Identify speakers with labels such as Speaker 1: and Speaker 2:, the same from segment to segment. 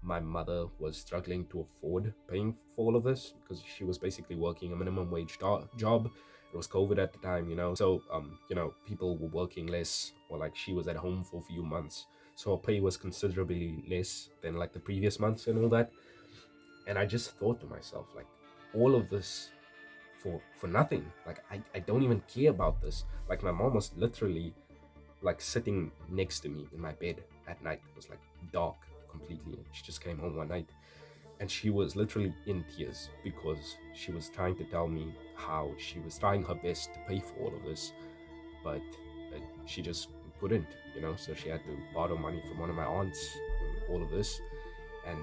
Speaker 1: my mother was struggling to afford paying for all of this because she was basically working a minimum wage job. It was COVID at the time, so people were working less, or like she was at home for a few months, so her pay was considerably less than like the previous months and all that. And I just thought to myself, like, all of this for nothing. Like, I don't even care about this. Like, my mom was literally like sitting next to me in my bed at night. It was like dark completely. She just came home one night and she was literally in tears because she was trying to tell me how she was trying her best to pay for all of this, but she just couldn't, so she had to borrow money from one of my aunts and all of this. And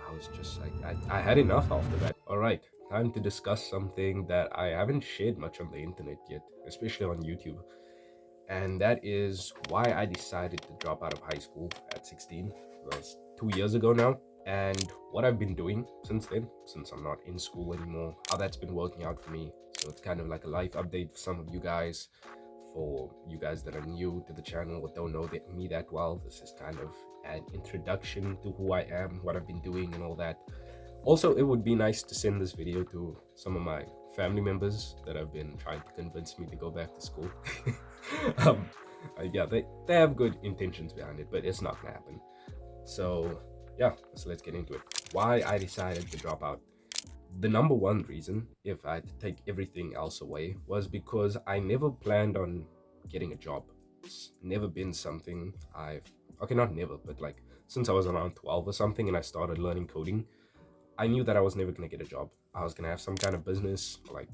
Speaker 1: I was just like, I had enough after that. All right, time to discuss something that I haven't shared much on the internet yet, especially on YouTube. And that is why I decided to drop out of high school at 16. That was 2 years ago now. And what I've been doing since then, since I'm not in school anymore, how that's been working out for me. So it's kind of like a life update for some of you guys. For you guys that are new to the channel or don't know me that well, this is kind of an introduction to who I am, what I've been doing, and all that. Also, it would be nice to send this video to some of my family members that have been trying to convince me to go back to school. um, yeah, they have good intentions behind it, but it's not gonna happen. So yeah, so let's get into it. Why I decided to drop out. The number one reason, if I had to take everything else away, was because I never planned on getting a job. It's never been something okay, not never, but like since I was around 12 or something and I started learning coding, I knew that I was never going to get a job. I was going to have some kind of business, like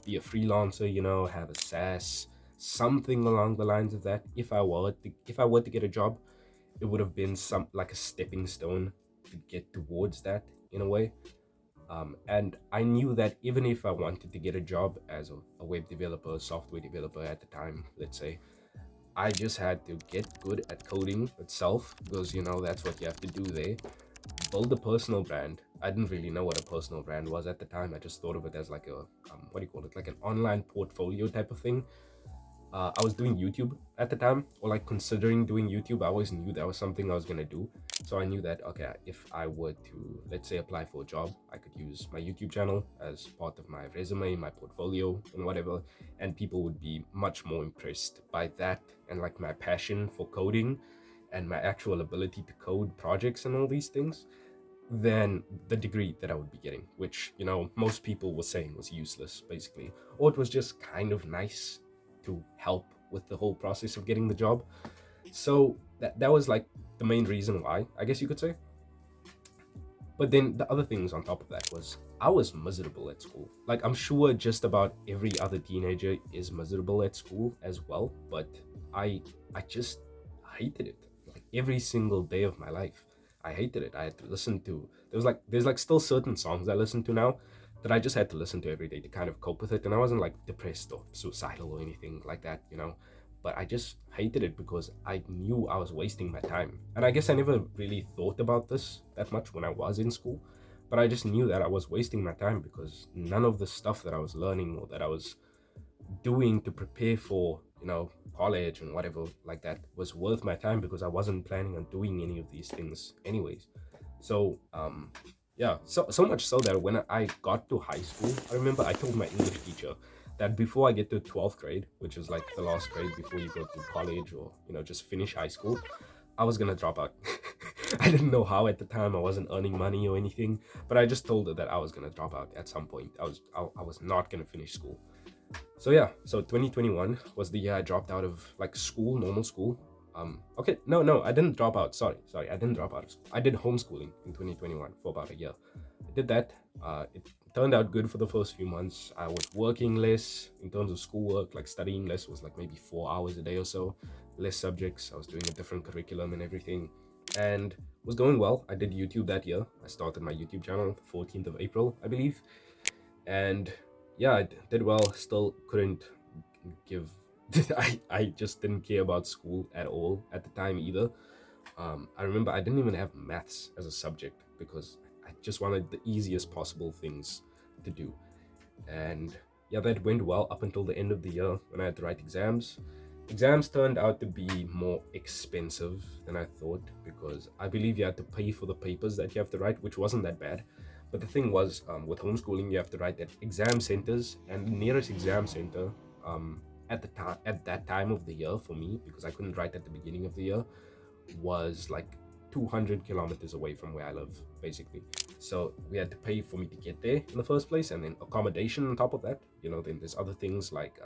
Speaker 1: be a freelancer, have a SaaS, something along the lines of that. If I were to get a job, it would have been some like a stepping stone to get towards that in a way. And I knew that even if I wanted to get a job as a web developer, software developer at the time, let's say, I just had to get good at coding itself because that's what you have to do there. Build a personal brand. I didn't really know what a personal brand was at the time. I just thought of it as like a what do you call it, like an online portfolio type of thing. I was doing YouTube at the time, or like considering doing YouTube. I always knew that was something I was gonna do. So I knew that, okay, if I were to, let's say, apply for a job, I could use my YouTube channel as part of my resume, my portfolio, and whatever. And people would be much more impressed by that and like my passion for coding and my actual ability to code projects and all these things than the degree that I would be getting, which, most people were saying was useless, basically. Or it was just kind of nice to help with the whole process of getting the job. So that was like the main reason why, I guess you could say. But then the other things on top of that was I was miserable at school. Like, I'm sure just about every other teenager is miserable at school as well, but I just hated it. Like every single day of my life, I hated it. I had to listen to there's like still certain songs I listen to now that I just had to listen to every day to kind of cope with it. And I wasn't like depressed or suicidal or anything like that. But I just hated it because I knew I was wasting my time. And I guess I never really thought about this that much when I was in school, but I just knew that I was wasting my time because none of the stuff that I was learning or that I was doing to prepare for, college and whatever like that was worth my time because I wasn't planning on doing any of these things anyways. So, yeah, so much so that when I got to high school, I remember I told my English teacher that before I get to 12th grade, which is like the last grade before you go to college or just finish high school, I was gonna drop out. I didn't know how at the time. I wasn't earning money or anything, but I just told her that I was gonna drop out at some point. I was not gonna finish school. So yeah, so 2021 was the year I dropped out of like school, normal school. Okay, no, I didn't drop out. Sorry, I didn't drop out of school. I did homeschooling in 2021 for about a year. I did that. It turned out good for the first few months. I was working less in terms of schoolwork, like studying less was like maybe 4 hours a day or so, less subjects. I was doing a different curriculum and everything, and it was going well. I did YouTube that year. I started my YouTube channel the 14th of April, I believe, and yeah, I did well. Still couldn't give. I just didn't care about school at all at the time either. I remember I didn't even have maths as a subject because I just wanted the easiest possible things to do. And yeah, that went well up until the end of the year when I had to write exams. Exams turned out to be more expensive than I thought because I believe you had to pay for the papers that you have to write, which wasn't that bad. But the thing was, with homeschooling, you have to write at exam centers, and the nearest exam center, at that time of the year for me, because I couldn't write at the beginning of the year, was like 200 kilometers away from where I live, basically. So we had to pay for me to get there in the first place, and then accommodation on top of that. Then there's other things like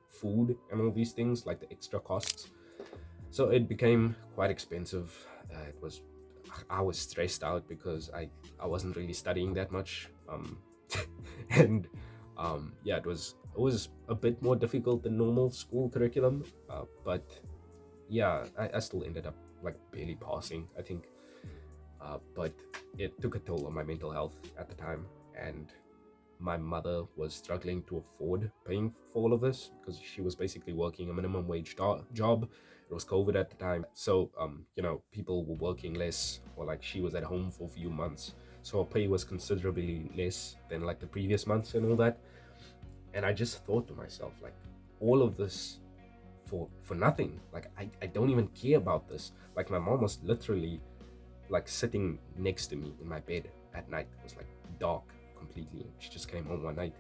Speaker 1: food and all these things, like the extra costs. So it became quite expensive. I was stressed out because I wasn't really studying that much, and yeah, it was a bit more difficult than normal school curriculum, but yeah, I still ended up like barely passing, I think. But it took a toll on my mental health at the time, and my mother was struggling to afford paying for all of this because she was basically working a minimum wage job. It was COVID at the time, so people were working less, or like she was at home for a few months, so her pay was considerably less than like the previous months and all that. And I just thought to myself, like, all of this for nothing. Like, I don't even care about this. Like, my mom was literally like sitting next to me in my bed at night. It was like dark completely. She just came home one night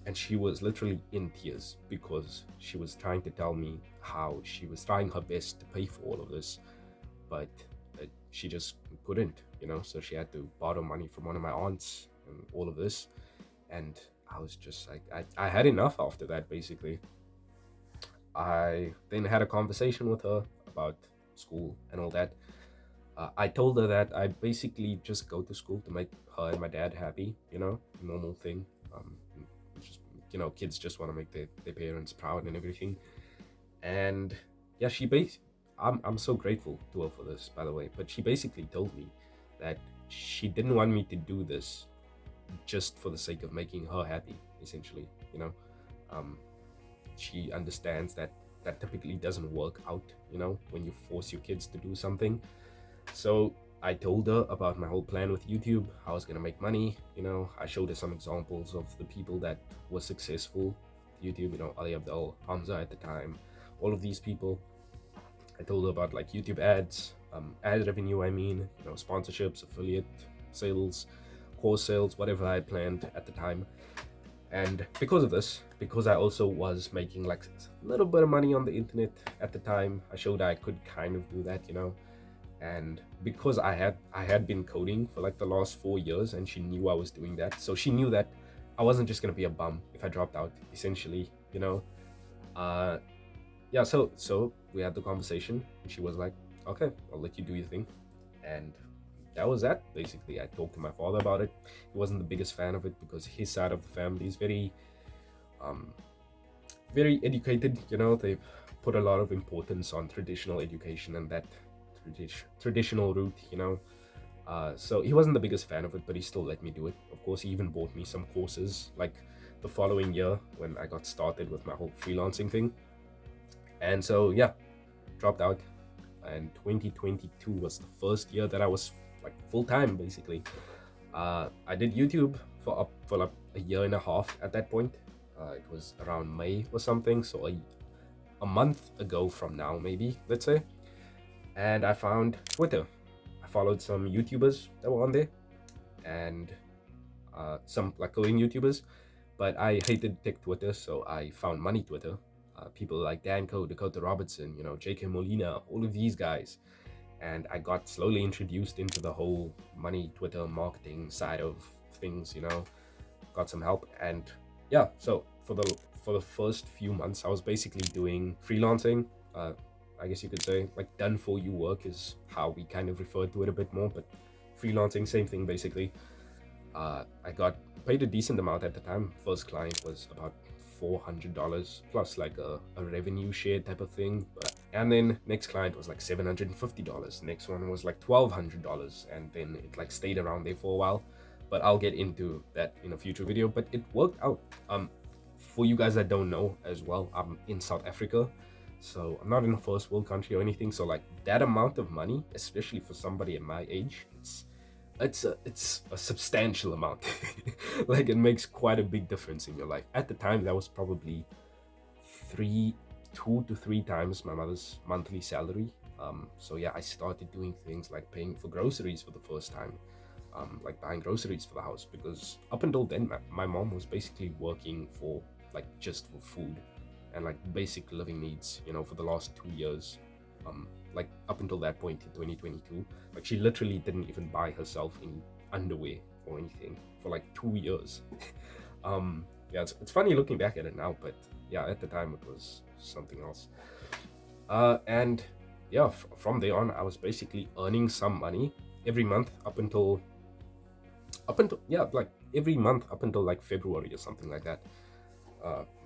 Speaker 1: and she was literally in tears because she was trying to tell me how she was trying her best to pay for all of this, but she just couldn't. So she had to borrow money from one of my aunts and all of this. And I was just like, I had enough after that, basically. I then had a conversation with her about school and all that. I told her that I basically just go to school to make her and my dad happy, normal thing. Just, kids just want to make their parents proud and everything. And yeah, I'm so grateful to her for this, by the way. But she basically told me that she didn't want me to do this just for the sake of making her happy, essentially. Um, she understands that that typically doesn't work out, when you force your kids to do something. So I told her about my whole plan with YouTube, how I was gonna make money. I showed her some examples of the people that were successful with YouTube, Ali Abdul, Hamza at the time, all of these people. I told her about like YouTube ads, ad revenue, sponsorships, affiliate sales, course sales, whatever I planned at the time. And because of this, because I also was making like a little bit of money on the internet at the time, I showed I could kind of do that. And because I had been coding for like the last 4 years, and she knew I was doing that, so she knew that I wasn't just gonna be a bum if I dropped out, essentially. uh yeah, so we had the conversation, and she was like, okay, I'll let you do your thing. And that was that, basically. I talked to my father about it. He wasn't the biggest fan of it because his side of the family is um very educated. They put a lot of importance on traditional education and that traditional route. So he wasn't the biggest fan of it, but he still let me do it. Of course, he even bought me some courses like the following year when I got started with my whole freelancing thing. And so yeah, dropped out. And 2022 was the first year that I was like full time, basically. I did YouTube for like a year and a half at that point. It was around May or something, so a month ago from now, maybe, let's say. And I found Twitter. I followed some YouTubers that were on there, and some like coding YouTubers, but I hated tech Twitter, so I found money Twitter. People like Danco, Dakota Robertson, JK Molina, all of these guys. And I got slowly introduced into the whole money Twitter marketing side of things. Got some help, and yeah, so for the first few months I was basically doing freelancing. I guess you could say like done for you work is how we kind of refer to it a bit more, but freelancing, same thing basically. I got paid a decent amount at the time. First client was about $400 plus like a revenue share type of thing. And then next client was like $750. Next one was like $1,200, and then it like stayed around there for a while. But I'll get into that in a future video. But it worked out. For you guys that don't know as well, I'm in South Africa, so I'm not in a first world country or anything. So like that amount of money, especially for somebody in my age, it's a substantial amount. Like it makes quite a big difference in your life. At the time, that was probably 2 to 3 times my mother's monthly salary. So yeah, I started doing things like paying for groceries for the first time, like buying groceries for the house, because up until then my mom was basically working for like just for food and like basic living needs, for the last 2 years. Like up until that point in 2022, like she literally didn't even buy herself any underwear or anything for like 2 years. Yeah, it's funny looking back at it now, but yeah, at the time it was something else. And yeah, from there on, I was basically earning some money every month up until yeah, like every month up until like February or something like that.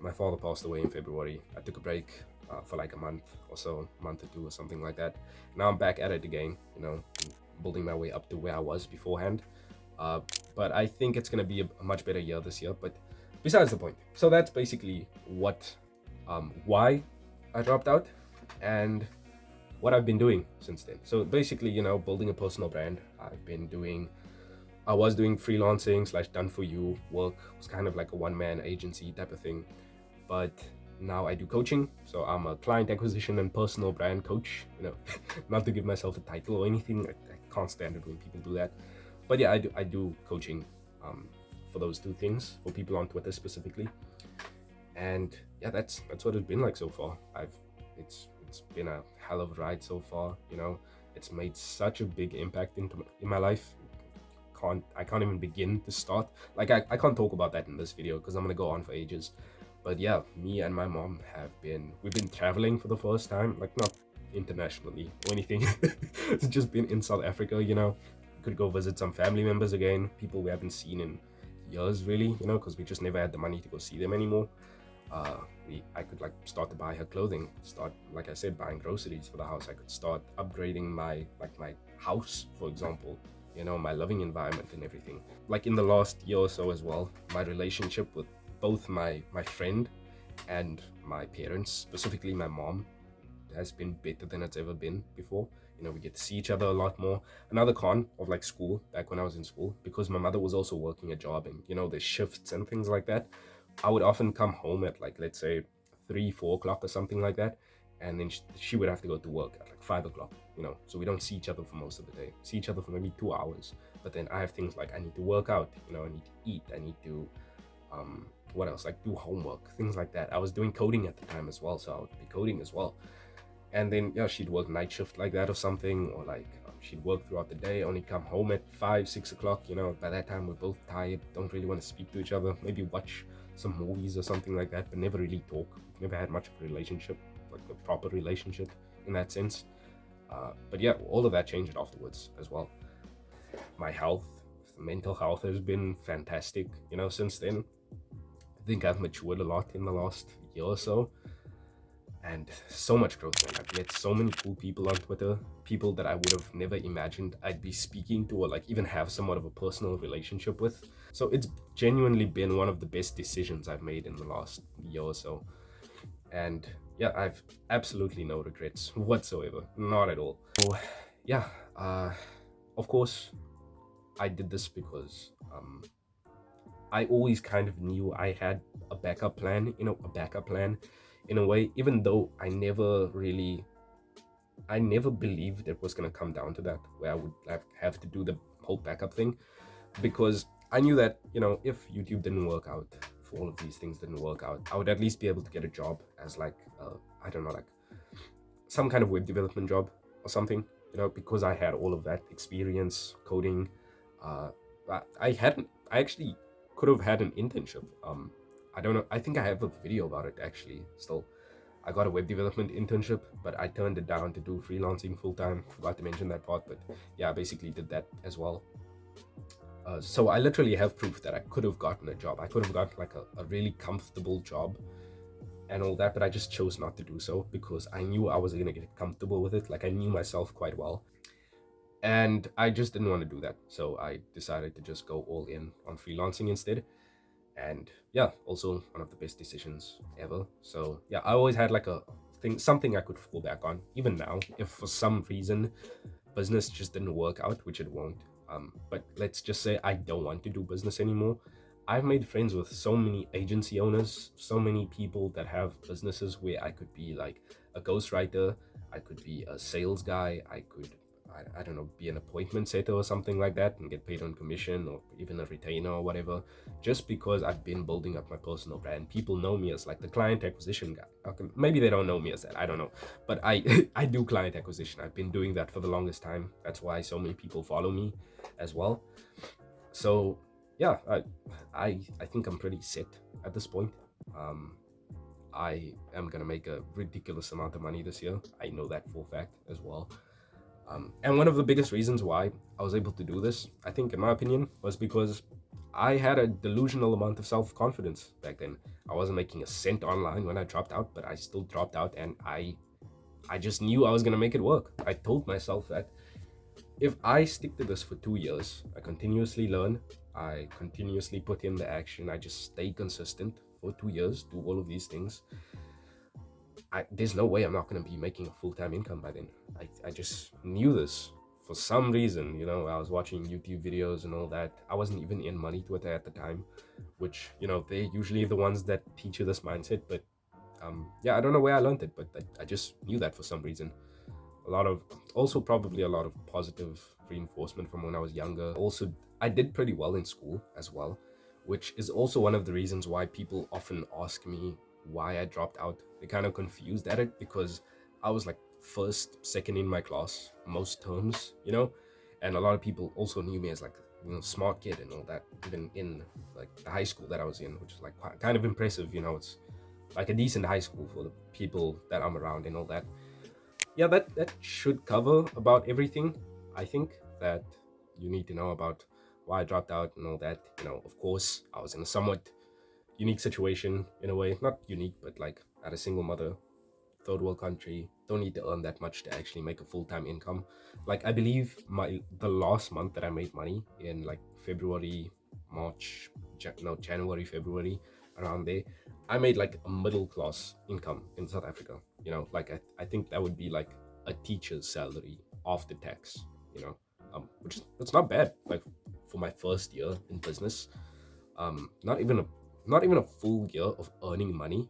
Speaker 1: My father passed away in February. I took a break for like a month or so, a month or two or something like that. Now I'm back at it again, building my way up to where I was beforehand. Uh, but I think it's gonna be a much better year this year. But besides the point, so that's basically why I dropped out and what I've been doing since then. So basically, building a personal brand. I was doing freelancing slash done for you work. It was kind of like a one-man agency type of thing. But now I do coaching. So I'm a client acquisition and personal brand coach. Not to give myself a title or anything. I can't stand it when people do that. But yeah, I do coaching for those two things, for people on Twitter specifically. And yeah, that's what it's been like so far. It's been a hell of a ride so far. It's made such a big impact in my life. I can't even begin to start. Like I can't talk about that in this video because I'm gonna go on for ages. But yeah, me and my mom we've been traveling for the first time, like not internationally or anything. It's just been in South Africa. Could go visit some family members again, people we haven't seen in years really, because we just never had the money to go see them anymore. I could like start to buy her clothing, start, like I said, buying groceries for the house. I could start upgrading my house, for example, my living environment and everything. Like in the last year or so as well, my relationship with both my friend and my parents, specifically my mom, has been better than it's ever been before. We get to see each other a lot more. Another con of like school, back when I was in school, because my mother was also working a job and the shifts and things like that, I would often come home at like, let's say 3-4 o'clock or something like that, and then she would have to go to work at like 5 o'clock. So we don't see each other for most of the day, see each other for maybe 2 hours. But then I have things like I need to work out, I need to eat, I need to what else, like do homework, things like that. I was doing coding at the time as well, so I would be coding as well. And then yeah, she'd work night shift like that or something, or like she'd work throughout the day, only come home at 5-6 o'clock. By that time we're both tired, don't really want to speak to each other, maybe watch some movies or something like that, but never really talk. Never had much of a relationship, like a proper relationship in that sense. But yeah, all of that changed afterwards as well. My health, mental health has been fantastic, since then. I think I've matured a lot in the last year or so, and so much growth, man. I've met so many cool people on Twitter, people that I would have never imagined I'd be speaking to or like even have somewhat of a personal relationship with. So it's genuinely been one of the best decisions I've made in the last year or so. And yeah, I've absolutely no regrets whatsoever, not at all. So yeah, of course I did this because I always kind of knew I had a backup plan, in a way, even though I never believed it was going to come down to that, where I would have to do the whole backup thing, because I knew that, if YouTube didn't work out, if all of these things didn't work out, I would at least be able to get a job as like, I don't know, like some kind of web development job or something, because I had all of that experience coding. I actually could have had an internship. I don't know, I think I have a video about it actually still. I got a web development internship, but I turned it down to do freelancing full time. Forgot to mention that part, but yeah, I basically did that as well. So I literally have proof that I could have gotten a job. I could have got like a really comfortable job and all that, but I just chose not to do so because I knew I was going to get comfortable with it. Like I knew myself quite well, and I just didn't want to do that. So I decided to just go all in on freelancing instead. And yeah, also one of the best decisions ever. So yeah, I always had like something I could fall back on. Even now, if for some reason business just didn't work out, which it won't, but let's just say I don't want to do business anymore, I've made friends with so many agency owners, so many people that have businesses where I could be like a ghostwriter, I could be a sales guy, I could, I don't know, be an appointment setter or something like that and get paid on commission or even a retainer or whatever, just because I've been building up my personal brand. People know me as like the client acquisition guy. Okay, maybe they don't know me as that, I don't know. But I, I do client acquisition. I've been doing that for the longest time. That's why so many people follow me as well. So yeah, I think I'm pretty set at this point. Um, I am gonna make a ridiculous amount of money this year. I know that for a fact as well. And one of the biggest reasons why I was able to do this, I think, in my opinion, was because I had a delusional amount of self-confidence back then. I wasn't making a cent online when I dropped out, but I still dropped out, and I just knew I was gonna make it work. I told myself that if I stick to this for 2 years, I continuously learn, I continuously put in the action, I just stay consistent for 2 years, do all of these things, there's no way I'm not going to be making a full-time income by then. I just knew this for some reason. I was watching YouTube videos and all that. I wasn't even in money Twitter at the time, which, they're usually the ones that teach you this mindset. But yeah, I don't know where I learned it, but I just knew that for some reason. Also probably a lot of positive reinforcement from when I was younger. Also, I did pretty well in school as well, which is also one of the reasons why people often ask me why I dropped out. They're kind of confused at it because I was like first, second in my class most terms, and a lot of people also knew me as like smart kid and all that, even in like the high school that I was in, which is like kind of impressive. It's like a decent high school for the people that I'm around and all that. Yeah, that should cover about everything. I think that you need to know about why I dropped out and all that. Of course, I was in a somewhat unique situation in a way. Not unique, but like at a single mother, third world country, don't need to earn that much to actually make a full-time income. Like I believe the last month that I made money in like February, March, January, February, around there, I made like a middle class income in South Africa. Like I think that would be like a teacher's salary after tax, which is that's not bad. Like for my first year in business, not even a full year of earning money.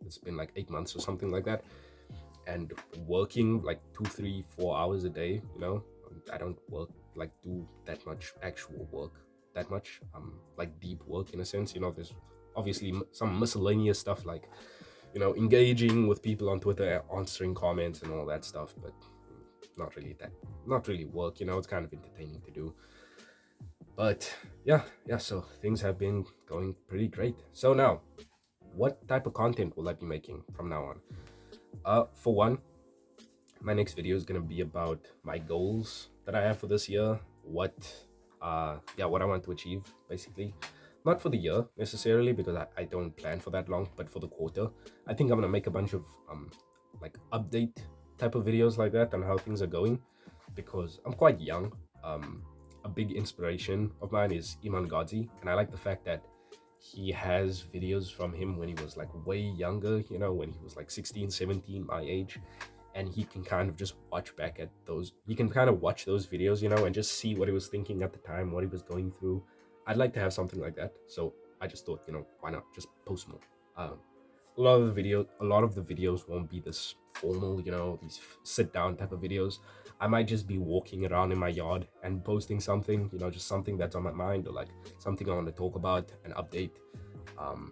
Speaker 1: It's been like 8 months or something like that, and working like 2 3 4 hours a day. I don't work like do that much actual work, that much like deep work in a sense. There's obviously some miscellaneous stuff like engaging with people on Twitter, answering comments and all that stuff, but not really work. It's kind of entertaining to do. But yeah, so things have been going pretty great. So now, what type of content will I be making from now on? For one, my next video is gonna be about my goals that I have for this year. What I want to achieve, basically. Not for the year necessarily, because I don't plan for that long, but for the quarter. I think I'm gonna make a bunch of like update type of videos like that on how things are going, because I'm quite young. A big inspiration of mine is Iman Ghazi, and I like the fact that he has videos from him when he was like way younger, when he was like 16, 17, my age, and he can kind of just watch back at those. He can kind of watch those videos, and just see what he was thinking at the time, what he was going through. I'd like to have something like that, so I just thought, why not just post more. A lot of the videos won't be this formal, these sit down type of videos. I might just be walking around in my yard and posting something, just something that's on my mind, or like something I want to talk about and update. um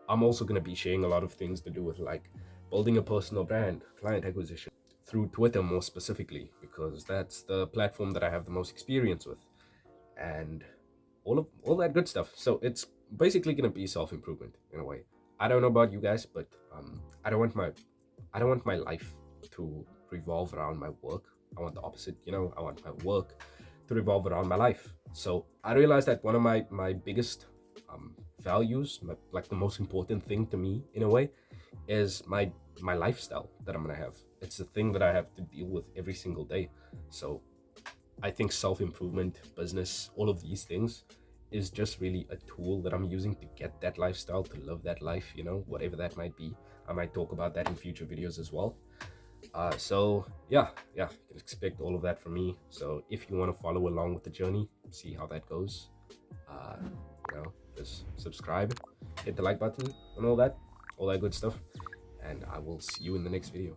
Speaker 1: I'm also going to be sharing a lot of things to do with like building a personal brand, client acquisition through Twitter more specifically, because that's the platform that I have the most experience with, and all that good stuff. So it's basically going to be self-improvement in a way. I don't know about you guys, but I don't want my life to revolve around my work. I want the opposite. I want my work to revolve around my life. So I realized that one of my biggest values, like the most important thing to me in a way, is my lifestyle that I'm gonna have. It's the thing that I have to deal with every single day. So I think self-improvement, business, all of these things is just really a tool that I'm using to get that lifestyle, to live that life, whatever that might be. I might talk about that in future videos as well. So yeah, you can expect all of that from me. So if you want to follow along with the journey, see how that goes, uh, just subscribe, hit the like button, and all that good stuff. And I will see you in the next video.